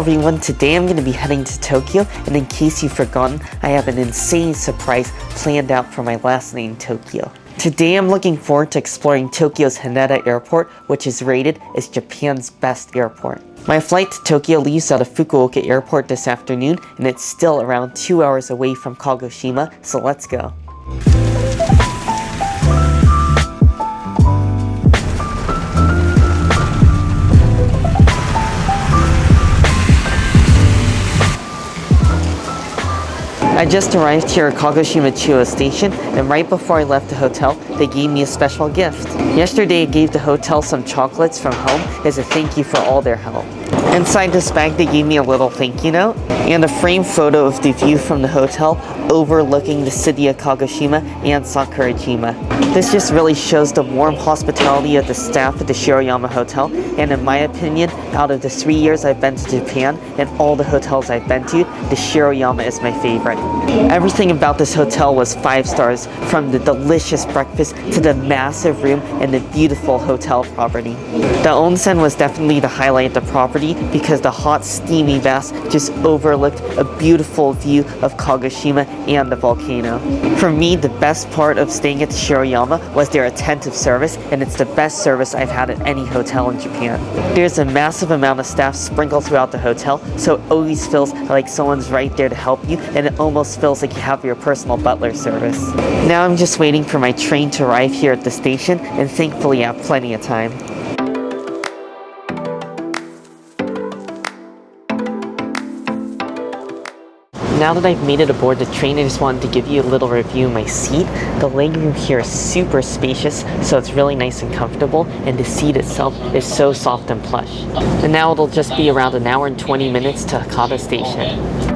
everyone, today I'm going to be heading to Tokyo, and in case you've forgotten, I have an insane surprise planned out for my last name, Tokyo. Today I'm looking forward to exploring Tokyo's Haneda Airport, which is rated as Japan's best airport. My flight to Tokyo leaves out of Fukuoka Airport this afternoon, and it's still around 2 hours away from Kagoshima, so let's go. I just arrived here at Kagoshima Chuo Station, and right before I left the hotel, they gave me a special gift. Yesterday I gave the hotel some chocolates from home as a thank you for all their help. Inside this bag they gave me a little thank you note, and a framed photo of the view from the hotel overlooking the city of Kagoshima and Sakurajima. This just really shows the warm hospitality of the staff at the Shiroyama Hotel, and in my opinion, out of the 3 years I've been to Japan and all the hotels I've been to, the Shiroyama is my favorite. Everything about this hotel was 5 stars, from the delicious breakfast to the massive room and the beautiful hotel property. The onsen was definitely the highlight of the property because the hot steamy baths just overlooked a beautiful view of Kagoshima and the volcano. For me, the best part of staying at the Shiroyama was their attentive service, and it's the best service I've had at any hotel in Japan. There's a massive amount of staff sprinkled throughout the hotel, so it always feels like someone's right there to help you, and it almost feels like you have your personal butler service. Now I'm just waiting for my train to arrive here at the station, and thankfully I have plenty of time. Now that I've made it aboard the train, I just wanted to give you a little review of my seat. The legroom here is super spacious, so it's really nice and comfortable, and the seat itself is so soft and plush. And now it'll just be around an hour and 20 minutes to Hakata Station.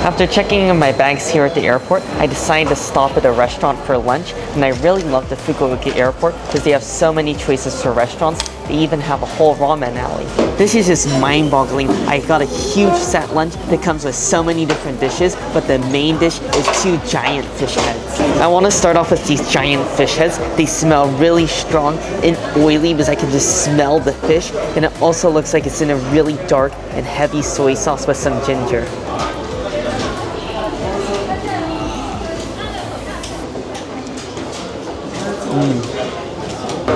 After checking in my bags here at the airport, I decided to stop at a restaurant for lunch, and I really love the Fukuoka Airport because they have so many choices for restaurants. They even have a whole ramen alley. This is just mind-boggling. I got a huge set lunch that comes with so many different dishes, but the main dish is 2 giant fish heads. I want to start off with these giant fish heads. They smell really strong and oily because I can just smell the fish, and it also looks like it's in a really dark and heavy soy sauce with some ginger.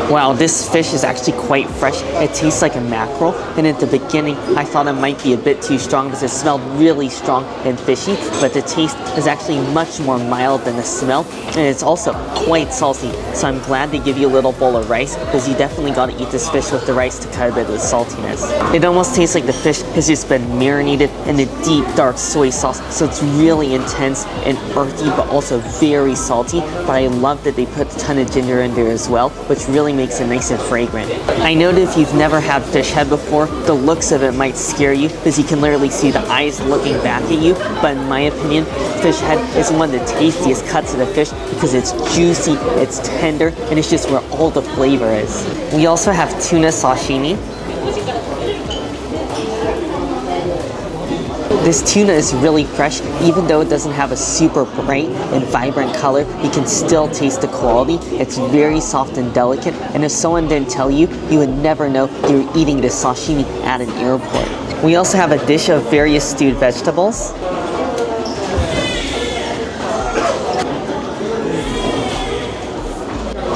Wow, this fish is actually quite fresh. It tastes like a mackerel, and at the beginning I thought it might be a bit too strong because it smelled really strong and fishy, but the taste is actually much more mild than the smell, and it's also quite salty. So I'm glad they give you a little bowl of rice because you definitely got to eat this fish with the rice to cut a bit of the saltiness. It almost tastes like the fish has just been marinated in a deep dark soy sauce, so it's really intense and earthy but also very salty, but I love that they put a ton of ginger in there as well, which really makes it nice and fragrant. I know that if you've never had fish head before, the looks of it might scare you because you can literally see the eyes looking back at you, but in my opinion, fish head is one of the tastiest cuts of the fish because it's juicy, it's tender, and it's just where all the flavor is. We also have tuna sashimi. This tuna is really fresh. Even though it doesn't have a super bright and vibrant color, you can still taste the quality. It's very soft and delicate, and if someone didn't tell you, you would never know you were eating this sashimi at an airport. We also have a dish of various stewed vegetables.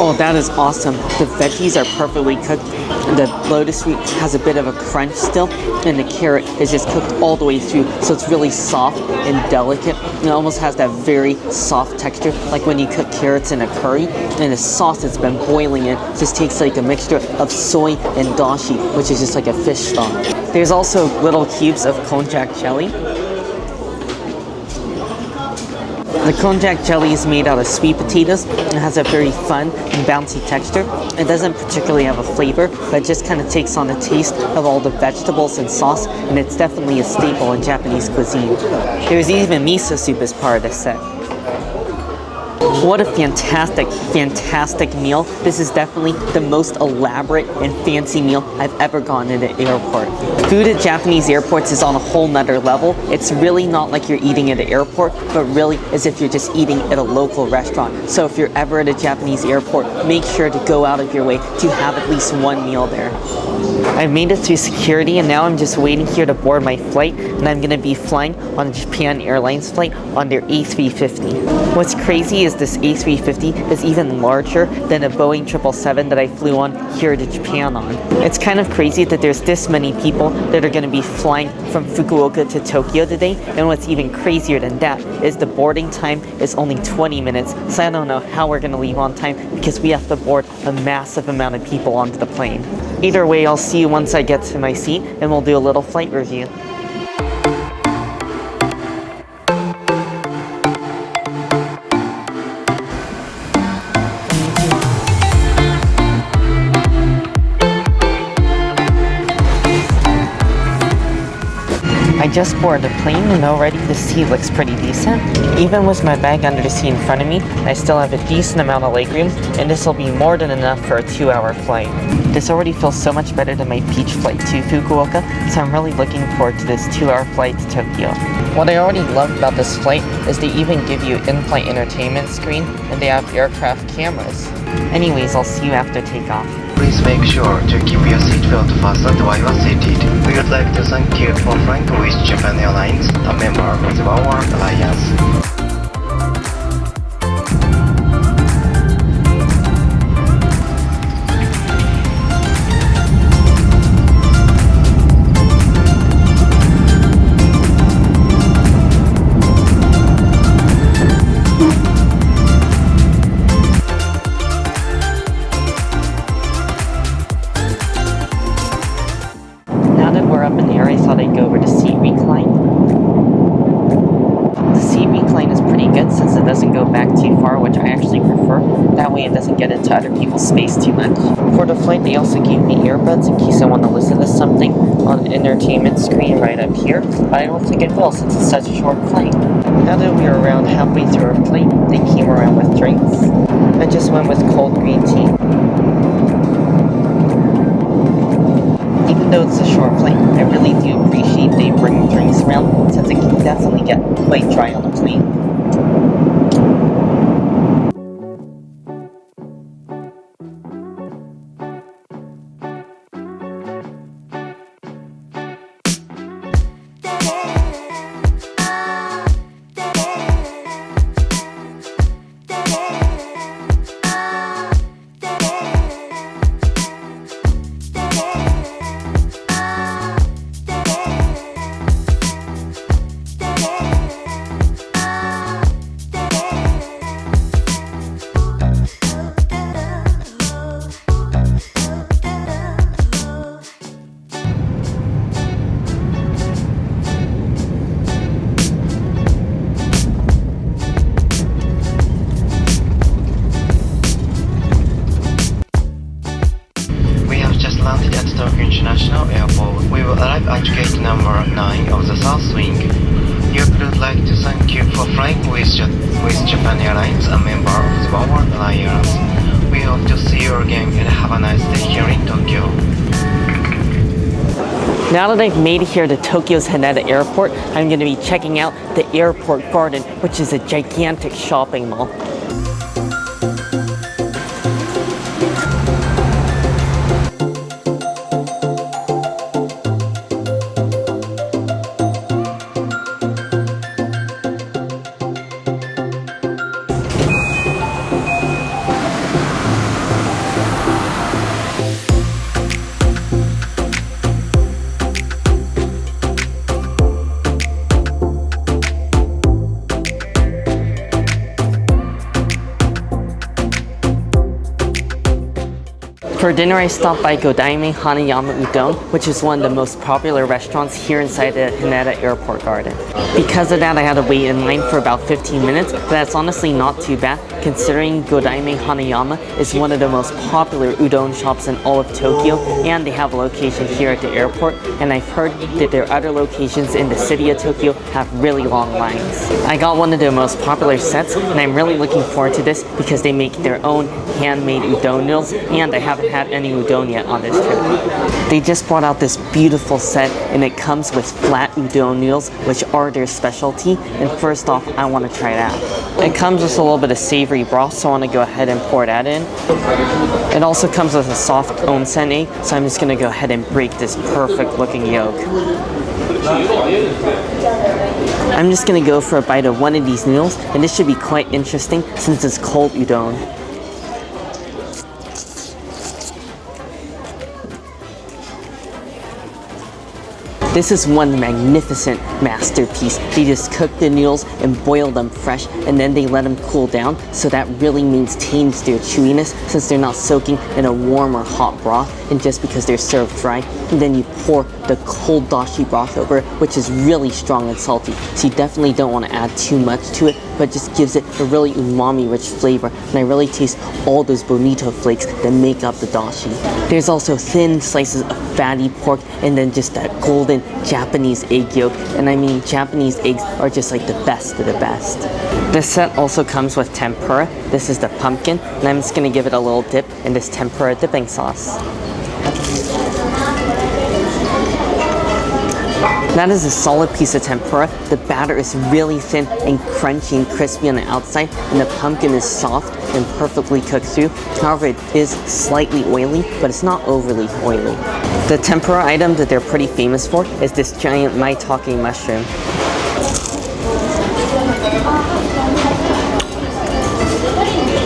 Oh, that is awesome. The veggies are perfectly cooked. The lotus root has a bit of a crunch still, and the carrot is just cooked all the way through, so it's really soft and delicate. It almost has that very soft texture, like when you cook carrots in a curry, and the sauce that's been boiling in just takes like a mixture of soy and dashi, which is just like a fish stock. There's also little cubes of konjac jelly. The konjac jelly is made out of sweet potatoes and has a very fun and bouncy texture. It doesn't particularly have a flavor, but it just kind of takes on the taste of all the vegetables and sauce, and it's definitely a staple in Japanese cuisine. There's even miso soup as part of the set. What a fantastic, fantastic meal. This is definitely the most elaborate and fancy meal I've ever gotten at an airport. Food at Japanese airports is on a whole nother level. It's really not like you're eating at an airport, but really as if you're just eating at a local restaurant. So if you're ever at a Japanese airport, make sure to go out of your way to have at least one meal there. I've made it through security, and now I'm just waiting here to board my flight, and I'm going to be flying on a Japan Airlines flight on their A350. What's crazy is this A350 is even larger than a Boeing 777 that I flew on here to Japan on. It's kind of crazy that there's this many people that are going to be flying from Fukuoka to Tokyo today, and what's even crazier than that is the boarding time is only 20 minutes, so I don't know how we're going to leave on time because we have to board a massive amount of people onto the plane. Either way, I'll see you once I get to my seat, and we'll do a little flight review. I just boarded the plane, and already the seat looks pretty decent. Even with my bag under the seat in front of me, I still have a decent amount of legroom, and this will be more than enough for a 2-hour flight. This already feels so much better than my beach flight to Fukuoka, so I'm really looking forward to this 2-hour flight to Tokyo. What I already love about this flight is they even give you in-flight entertainment screen, and they have aircraft cameras. Anyways, I'll see you after takeoff. Please make sure to keep your seatbelt fastened while you are seated. We would like to thank you for flying with Japan Airlines, a member of the One Alliance. It doesn't get into other people's space too much. For the flight, they also gave me earbuds in case I want to listen to something on the entertainment screen right up here, but I don't think it will since it's such a short flight. Now that we are around halfway through our flight, they came around with drinks. I just went with cold green tea. Even though it's a short flight, I really do appreciate they bring drinks around since it can definitely get quite dry on the plane. International Airport. We will arrive at gate number 9 of the South Wing. Here we would like to thank you for flying with Japan Airlines, a member of the One Alliance. We hope to see you again and have a nice day here in Tokyo. Now that I've made it here to Tokyo's Haneda Airport, I'm going to be checking out the Airport Garden, which is a gigantic shopping mall. For dinner, I stopped by Godaime Hanayama Udon, which is one of the most popular restaurants here inside the Haneda Airport Garden. Because of that, I had to wait in line for about 15 minutes, but that's honestly not too bad, considering Godaime Hanayama is one of the most popular udon shops in all of Tokyo, and they have a location here at the airport, and I've heard that their other locations in the city of Tokyo have really long lines. I got one of their most popular sets, and I'm really looking forward to this because they make their own handmade udon noodles, and I haven't had any udon yet on this trip. They just brought out this beautiful set, and it comes with flat udon noodles, which are their specialty, and first off, I want to try that. It comes with a little bit of savory broth, so I want to go ahead and pour that in. It also comes with a soft onsen egg, so I'm just going to go ahead and break this perfect looking yolk. I'm just going to go for a bite of one of these noodles, and this should be quite interesting since it's cold udon. This is one magnificent masterpiece. They just cook the noodles and boil them fresh, and then they let them cool down, so that really maintains their chewiness since they're not soaking in a warm or hot broth, and just because they're served dry. And then you pour the cold dashi broth over it, which is really strong and salty, so you definitely don't want to add too much to it, but just gives it a really umami rich flavor, and I really taste all those bonito flakes that make up the dashi. There's also thin slices of fatty pork, and then just that golden Japanese egg yolk, and I mean Japanese eggs are just like the best of the best. This set also comes with tempura. This is the pumpkin, and I'm just going to give it a little dip in this tempura dipping sauce. That is a solid piece of tempura. The batter is really thin and crunchy and crispy on the outside, and the pumpkin is soft and perfectly cooked through. However, it is slightly oily, but it's not overly oily. The tempura item that they're pretty famous for is this giant maitake mushroom.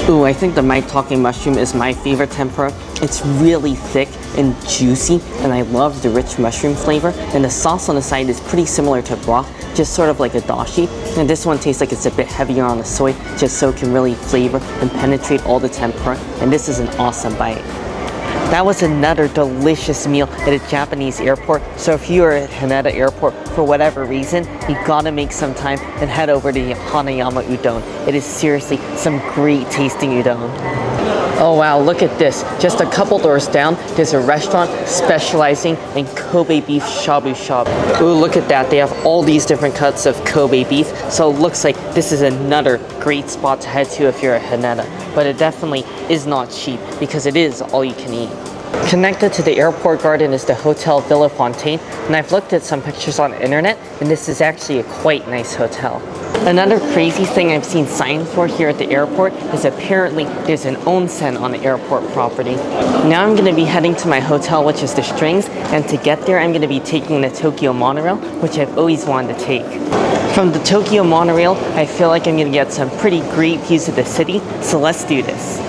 Ooh, I think the maitake mushroom is my favorite tempura. It's really thick and juicy, and I love the rich mushroom flavor. And the sauce on the side is pretty similar to broth, just sort of like a dashi. And this one tastes like it's a bit heavier on the soy, just so it can really flavor and penetrate all the tempura. And this is an awesome bite. That was another delicious meal at a Japanese airport, so if you are at Haneda Airport for whatever reason, you gotta make some time and head over to Hanayama Udon. It is seriously some great tasting udon. Oh wow, look at this. Just a couple doors down, there's a restaurant specializing in Kobe beef shabu shabu. Ooh, look at that. They have all these different cuts of Kobe beef, so it looks like this is another great spot to head to if you're at Haneda. But it definitely is not cheap because it is all you can eat. Connected to the airport garden is the Hotel Villa Fontaine, and I've looked at some pictures on the internet, and this is actually a quite nice hotel. Another crazy thing I've seen signs for here at the airport is apparently there's an onsen on the airport property. Now I'm going to be heading to my hotel, which is the Strings, and to get there I'm going to be taking the Tokyo Monorail, which I've always wanted to take. From the Tokyo Monorail, I feel like I'm going to get some pretty great views of the city, so let's do this.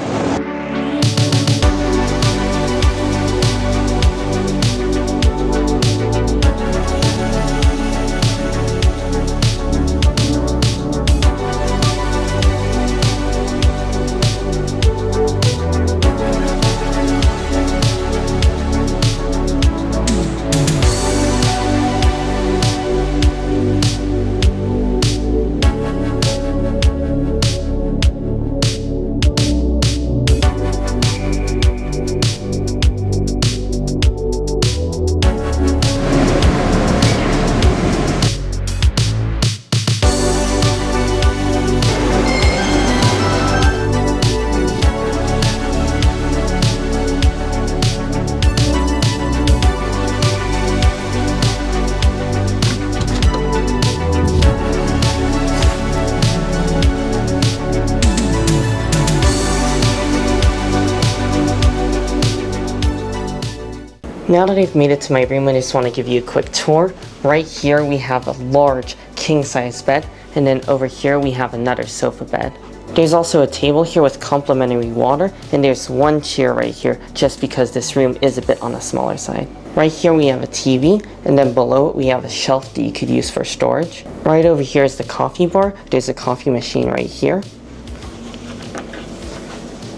Now that I've made it to my room, I just want to give you a quick tour. Right here we have a large king-size bed, and then over here we have another sofa bed. There's also a table here with complimentary water, and there's one chair right here just because this room is a bit on the smaller side. Right here we have a TV, and then below it we have a shelf that you could use for storage. Right over here is the coffee bar. There's a coffee machine right here.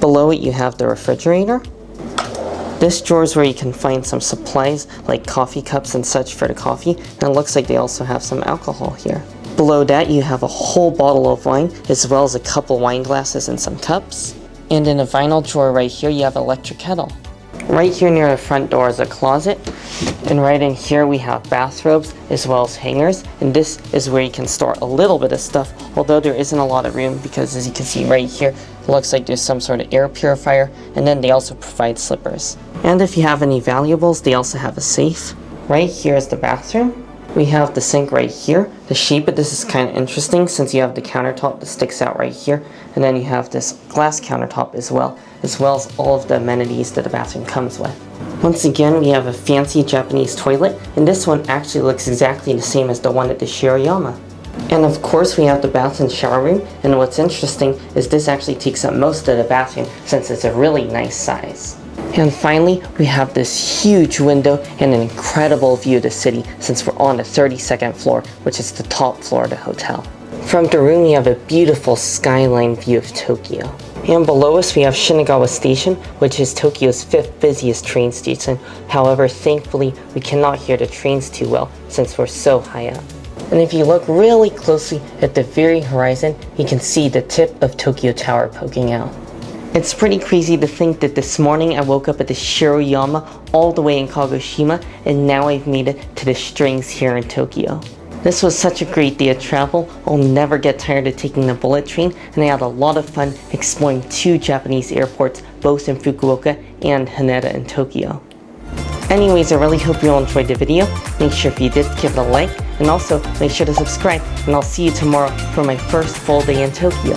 Below it you have the refrigerator. This drawer is where you can find some supplies like coffee cups and such for the coffee, and it looks like they also have some alcohol here. Below that you have a whole bottle of wine, as well as a couple wine glasses and some cups. And in a vinyl drawer right here you have an electric kettle. Right here near the front door is a closet, and right in here we have bathrobes as well as hangers, and this is where you can store a little bit of stuff, although there isn't a lot of room because as you can see right here, it looks like there's some sort of air purifier, and then they also provide slippers. And if you have any valuables, they also have a safe. Right here is the bathroom. We have the sink right here. The shape of this is kind of interesting since you have the countertop that sticks out right here, and then you have this glass countertop as well as all of the amenities that the bathroom comes with. Once again, we have a fancy Japanese toilet, and this one actually looks exactly the same as the one at the Shiroyama. And of course we have the bath and shower room, and what's interesting is this actually takes up most of the bathroom since it's a really nice size. And finally, we have this huge window and an incredible view of the city since we're on the 32nd floor, which is the top floor of the hotel. From the room, we have a beautiful skyline view of Tokyo. And below us, we have Shinagawa Station, which is Tokyo's 5th busiest train station. However, thankfully, we cannot hear the trains too well since we're so high up. And if you look really closely at the very horizon, you can see the tip of Tokyo Tower poking out. It's pretty crazy to think that this morning I woke up at the Shiroyama all the way in Kagoshima, and now I've made it to the Strings here in Tokyo. This was such a great day of travel. I'll never get tired of taking the bullet train, and I had a lot of fun exploring 2 Japanese airports, both in Fukuoka and Haneda in Tokyo. Anyways, I really hope you all enjoyed the video. Make sure if you did, give it a like, and also make sure to subscribe, and I'll see you tomorrow for my first full day in Tokyo.